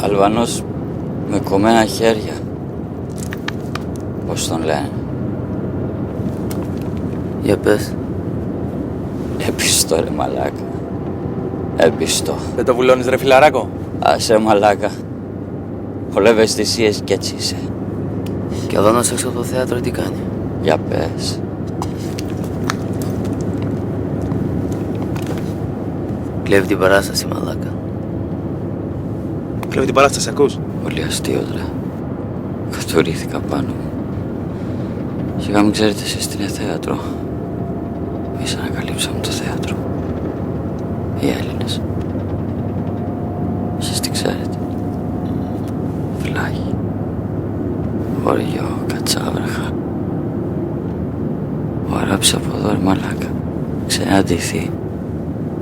Αλβανός με κομμένα χέρια. Πώς τον λένε? Για πες. Έπιστο ρε μαλάκα. Έπιστο. Δεν το βουλώνεις ρε φιλαράκο? Άσε μαλάκα. Όλα ευαισθησίες κι έτσι είσαι. Και ο Δόνος έξω από το θέατρο τι κάνει? Για πες. Κλέβει την παράσταση, μαλάκα. Κλέβει την παράσταση, ακούς? Πολύ αστείο ρε. Κατουρήθηκα πάνω μου. Σιγά μην ξέρετε εσείς τι είναι θέατρο. Εμείς ανακαλύψαμε το θέατρο. Οι Έλληνες. Εσείς τι ξέρετε? Φλάγι. Χωριό, κατσάβραχα. Ο Αράπης από εδώ ρε μαλάκα. Ξεναντηθεί.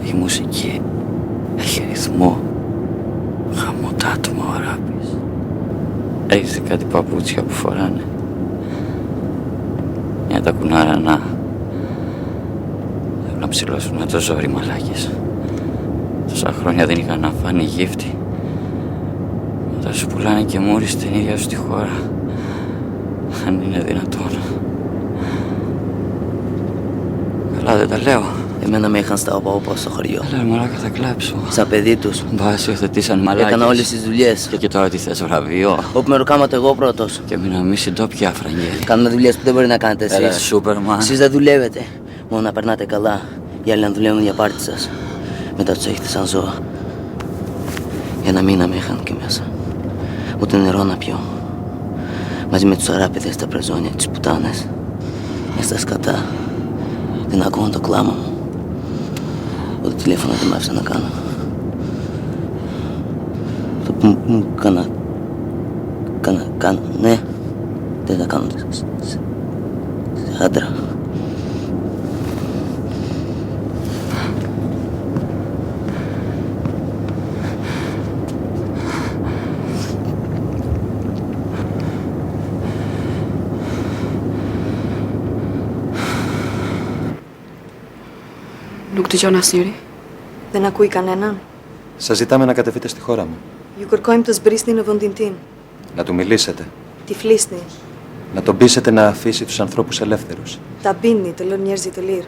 Έχει μουσική. Έχει ρυθμό. Χαμοτάτομα ο Αράπης. Έχεις κάτι παπούτσια που φοράνε? Για τα κουνάρανά. Θέλουν να ψηλώσουν με το ζόρι μαλάκες. Τόσα χρόνια δεν είχαν να φάνε γύφτη. Τώρα σου πουλάνε και μούρι στην ίδια σου τη χώρα. Αν είναι δυνατόν. Καλά δεν τα λέω. Εμένα με είχαν στα όπα στο χωριό. Έλα μαλάκα θα κλάψω. Σαν παιδί τους. Μπας υιοθετήσαν μαλάκες. Έκανα όλες τις δουλειές. Και τώρα τι θες, βραβείο? Όπου με ροκάματο εγώ πρώτος. Και μην αμύσει ντόπια φραγγέλη. Κάνουμε δουλειές που δεν μπορεί να κάνετε Έλα εσείς. Σούπερμαν. Εσείς δεν δουλεύετε. Μόνο να περνάτε καλά. Οι άλλοι να δουλεύουν για πάρτι σας. Μετά τους έχετε σαν ζώα. Για ένα μήνα με είχαν και μέσα. Ούτε νερό να πιω. Μαζί με τους αράπηδες, τα πρεζόνια, τις πουτάνες. Μες στα σκατά. Δεν ακούω το κλάμα μου. Ούτε τηλέφωνο δεν μ' άφησα να κάνω. Το που μου ναι. Δεν θα κάνω σε άντρα. Nuk dëgjon asnjëri? Δεν ακούει κανέναν. Σας ζητάμε να κατεβείτε στη χώρα μου. Ju kërkojmë të zbrisni në vendin tim. Να του μιλήσετε. Ti flisni, Να τον πείσετε να αφήσει τους ανθρώπους ελεύθερους. ta bindni të lënë njerëzit të lirë.